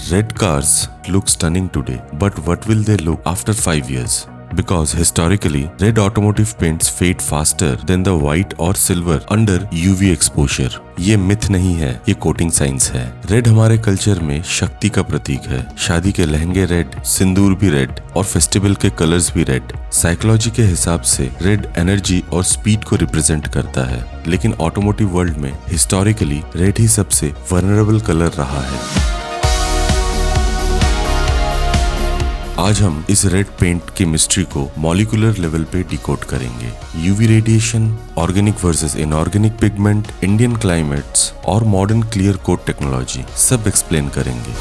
Red cars look stunning today, but what will they look after 5 years? Because historically, red automotive paints fade faster than the white or silver under UV exposure. ये myth नहीं है, ये coating science है। Red हमारे culture में शक्ति का प्रतीक है। शादी के लहंगे रेड, सिंदूर भी रेड और फेस्टिवल के कलर्स भी रेड। साइकोलॉजी के हिसाब से रेड एनर्जी और स्पीड को रिप्रेजेंट करता है, लेकिन ऑटोमोटिव वर्ल्ड में हिस्टोरिकली रेड ही सबसे वल्नरेबल कलर रहा है। आज हम इस रेड पेंट की मिस्ट्री को मॉलिक्यूलर लेवल पे डिकोड करेंगे। UV radiation, organic versus inorganic pigment, Indian climates और मॉडर्न क्लियर कोट टेक्नोलॉजी सब एक्सप्लेन करेंगे।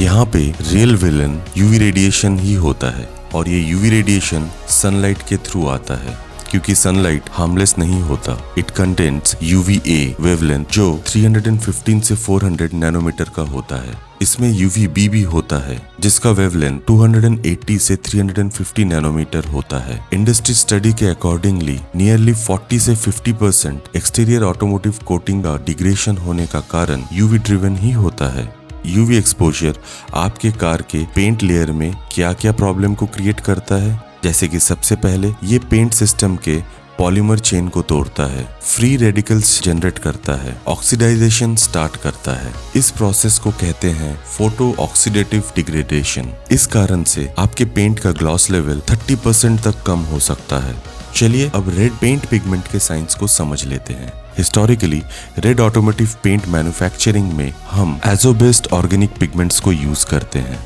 यहाँ पे रियल विलन यूवी रेडिएशन ही होता है और ये यूवी रेडिएशन सनलाइट के थ्रू आता है। क्योंकि सनलाइट हार्मलेस नहीं होता, इट कंटेन्स UVA वेवलेंथ जो 315 से 400 नैनोमीटर का होता है। इसमें UVB भी होता है जिसका वेवलेंथ 280 से 350 नैनोमीटर होता है। इंडस्ट्री स्टडी के अकॉर्डिंगली नियरली 40 से 50% एक्सटीरियर ऑटोमोटिव कोटिंग का डिग्रेडेशन होने का कारण UV ड्रिवन ही होता है। UV एक्सपोजर आपके कार के पेंट लेयर में क्या क्या प्रॉब्लम को क्रिएट करता है, जैसे कि सबसे पहले ये पेंट सिस्टम के पॉलीमर चेन को तोड़ता है, फ्री रेडिकल्स जनरेट करता है, ऑक्सीडाइजेशन स्टार्ट करता है। इस प्रोसेस को कहते हैं फोटो ऑक्सीडेटिव डिग्रेडेशन। इस कारण से आपके पेंट का ग्लॉस लेवल 30% तक कम हो सकता है। चलिए अब रेड पेंट पिगमेंट के साइंस को समझ लेते हैं। Historically red automotive paint manufacturing में हम एजो बेस्ड ऑर्गेनिक पिगमेंट्स को यूज करते हैं।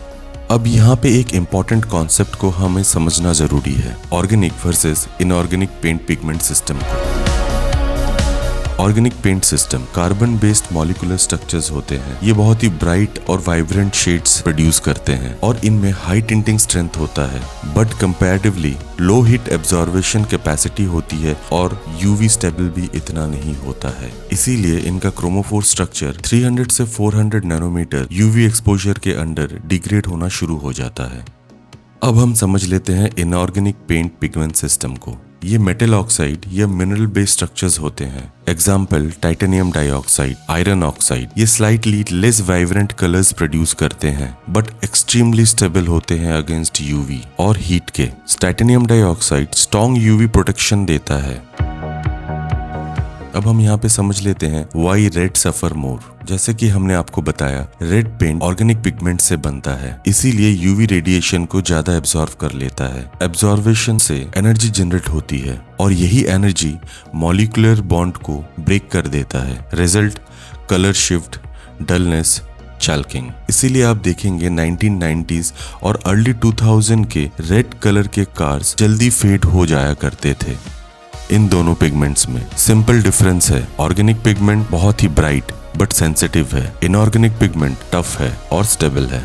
अब यहाँ पे एक इम्पॉर्टेंट कॉन्सेप्ट को हमें समझना जरूरी है, organic versus inorganic paint pigment system को। Organic paint system carbon based molecular structures होते हैं। ये बहुत ही ब्राइट और वाइब्रेंट शेड्स प्रोड्यूस करते हैं और इनमें हाई टिंटिंग स्ट्रेंथ होता है, but comparatively low heat absorption capacity होती है और यूवी स्टेबल भी इतना नहीं होता है। इसीलिए इनका क्रोमोफोर स्ट्रक्चर 300 से 400 नैनोमीटर यूवी एक्सपोजर के अंडर डिग्रेड होना शुरू हो जाता है। अब हम समझ लेते हैं इनऑर्गेनिक पेंट पिगमेंट सिस्टम को। ये मेटल ऑक्साइड या मिनरल बेस्ड स्ट्रक्चर्स होते हैं। Example titanium dioxide, iron oxide. ये slightly less vibrant colours produce करते हैं बट एक्सट्रीमली स्टेबल होते हैं अगेंस्ट यूवी और हीट के। Titanium dioxide strong UV protection देता है। अब हम यहाँ पे समझ लेते हैं वाई रेड सफर मोर। जैसे कि हमने आपको बताया, रेड पेंट ऑर्गेनिक पिगमेंट से बनता है, इसीलिए यूवी रेडिएशन को ज्यादा एब्जॉर्व कर लेता है। एब्जॉर्वेशन से एनर्जी जनरेट होती है और यही एनर्जी मॉलिक्यूलर बॉन्ड को ब्रेक कर देता है। Result colour shift, dullness, chalking. इसीलिए आप देखेंगे 1990s और अर्ली 2000 के रेड कलर के कार्स जल्दी फेड हो जाया करते थे। इन दोनों पिगमेंट्स में सिंपल डिफरेंस है, ऑर्गेनिक पिगमेंट बहुत ही ब्राइट बट सेंसिटिव है, इनऑर्गेनिक पिगमेंट टफ है और स्टेबल है।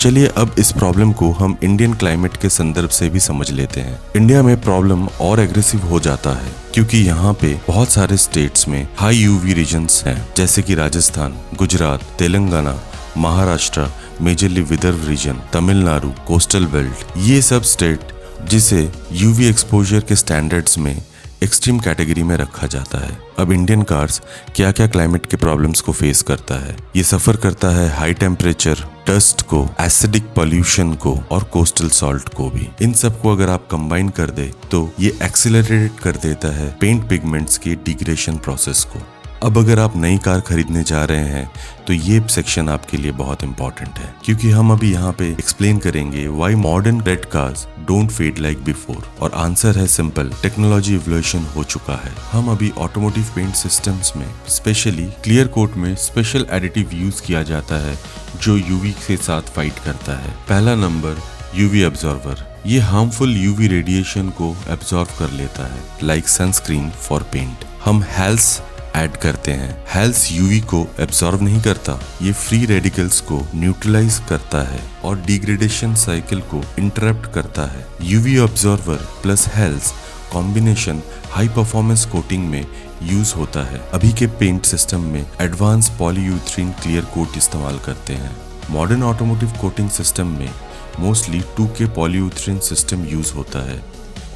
चलिए अब इस प्रॉब्लम को हम इंडियन क्लाइमेट के संदर्भ से भी समझ लेते हैं। इंडिया में प्रॉब्लम और एग्रेसिव हो जाता है क्योंकि यहाँ पे बहुत सारे स्टेट्स में हाई यूवी रीजन्स हैं, जैसे कि Rajasthan, Gujarat, Telangana, Maharashtra, majorly Vidarbha region, Tamil Nadu, coastal belt. ये सब स्टेट जिसे यूवी एक्सपोजर के स्टैंडर्ड्स में एक्सट्रीम कैटेगरी में रखा जाता है। अब इंडियन कार्स क्या क्या क्लाइमेट के प्रॉब्लम्स को फेस करता है। ये सफर करता है हाई टेम्परेचर, डस्ट को, एसिडिक पॉल्यूशन को और कोस्टल सॉल्ट को भी। इन सब को अगर आप कंबाइन कर दे तो ये एक्सीलरेट कर देता है पेंट पिगमेंट्स के डिग्रेडेशन प्रोसेस को। अब अगर आप नई कार खरीदने जा रहे हैं तो ये सेक्शन आपके लिए बहुत इंपॉर्टेंट है, क्योंकि हम अभी यहाँ पे एक्सप्लेन करेंगे why modern red cars don't fade like before. और आंसर है सिंपल, टेक्नोलॉजी इवोल्यूशन हो चुका है। हम अभी ऑटोमोटिव पेंट सिस्टम्स में स्पेशली क्लियर कोट में स्पेशल एडिटिव यूज किया जाता है जो यूवी के साथ फाइट करता है। पहला नंबर यूवी एब्जॉर्वर। ये हार्मफुल यूवी रेडिएशन को एब्जॉर्व कर लेता है, लाइक सनस्क्रीन फॉर पेंट। हम हेल्स ऐड करते हैं। हेल्स यूवी को एब्जॉर्ब नहीं करता, ये फ्री रेडिकल्स को न्यूट्रलाइज करता है और डिग्रेडेशन साइकिल को इंटरप्ट करता है। UV absorber plus HALS combination high performance coating में यूज होता है। अभी के पेंट सिस्टम में एडवांस पॉलीयूरेथीन क्लियर कोट इस्तेमाल करते हैं। मॉडर्न ऑटोमोटिव कोटिंग सिस्टम में mostly 2K polyurethane system use होता है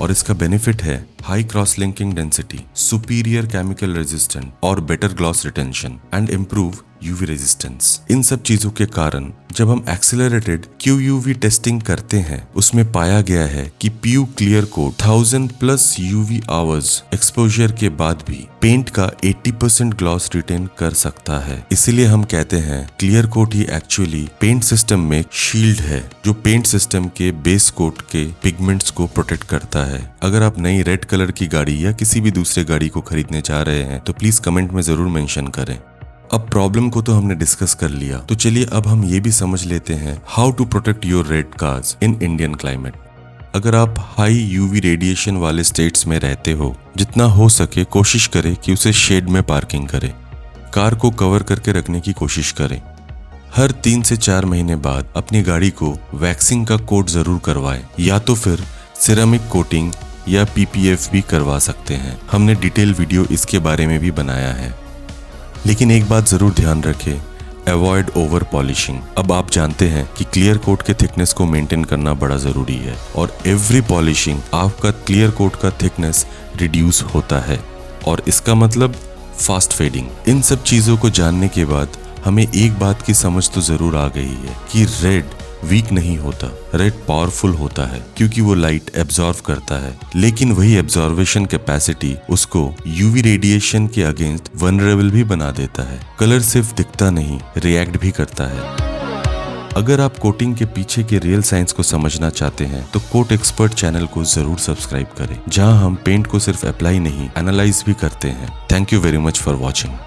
और इसका बेनिफिट है high cross-linking density, superior chemical resistant और better gloss retention and improve UV resistance. इन सब चीजों के कारण जब हम एक्सेलरेटेड QUV टेस्टिंग करते हैं उसमें पाया गया है कि PU clear coat 1000+ UV hours exposure के बाद भी पेंट का 80% ग्लॉस रिटेन कर सकता है। इसीलिए हम कहते हैं क्लियर कोट ही एक्चुअली पेंट सिस्टम में शील्ड है जो पेंट सिस्टम के बेस कोट के पिगमेंट्स को प्रोटेक्ट करता है। अगर आप नई रेड कलर की गाड़ी या किसी भी दूसरे गाड़ी को खरीदने जा रहे हैं तो प्लीज कमेंट में जरूर मेंशन करें। अब प्रॉब्लम को तो हमने डिस्कस कर लिया, तो चलिए अब हम ये भी समझ लेते हैं how to protect your red cars in Indian climate. अगर आप हाई यूवी रेडिएशन वाले स्टेट्स में रहते हो, जितना हो सके कोशिश करें कि उसे शेड में पार्किंग करें। कार को कवर करके रखने की कोशिश करें। हर 3 से 4 महीने बाद अपनी गाड़ी को वैक्सिंग का कोट जरूर करवाएं, या तो फिर सिरेमिक कोटिंग या PPF भी करवा सकते हैं। हमने डिटेल वीडियो इसके बारे में भी बनाया है। लेकिन एक बात जरूर ध्यान रखें, अवॉइड ओवर पॉलिशिंग। अब आप जानते हैं कि क्लियर कोट के थिकनेस को मेंटेन करना बड़ा जरूरी है और एवरी पॉलिशिंग आपका क्लियर कोट का थिकनेस रिड्यूस होता है और इसका मतलब फास्ट फेडिंग। इन सब चीजों को जानने के बाद हमें एक बात की समझ तो जरूर आ गई है कि रेड वीक नहीं होता, रेड पावरफुल होता है क्योंकि वो लाइट एब्जॉर्व करता है, लेकिन वही एब्जॉर्वेशन कैपेसिटी उसको यूवी रेडिएशन के अगेंस्ट वनरेबल भी बना देता है। कलर सिर्फ दिखता नहीं, रिएक्ट भी करता है। अगर आप कोटिंग के पीछे के रियल साइंस को समझना चाहते हैं तो कोट एक्सपर्ट चैनल को जरूर सब्सक्राइब करें, जहां हम पेंट को सिर्फ अप्लाई नहीं एनालाइज भी करते हैं। Thank you very much for watching.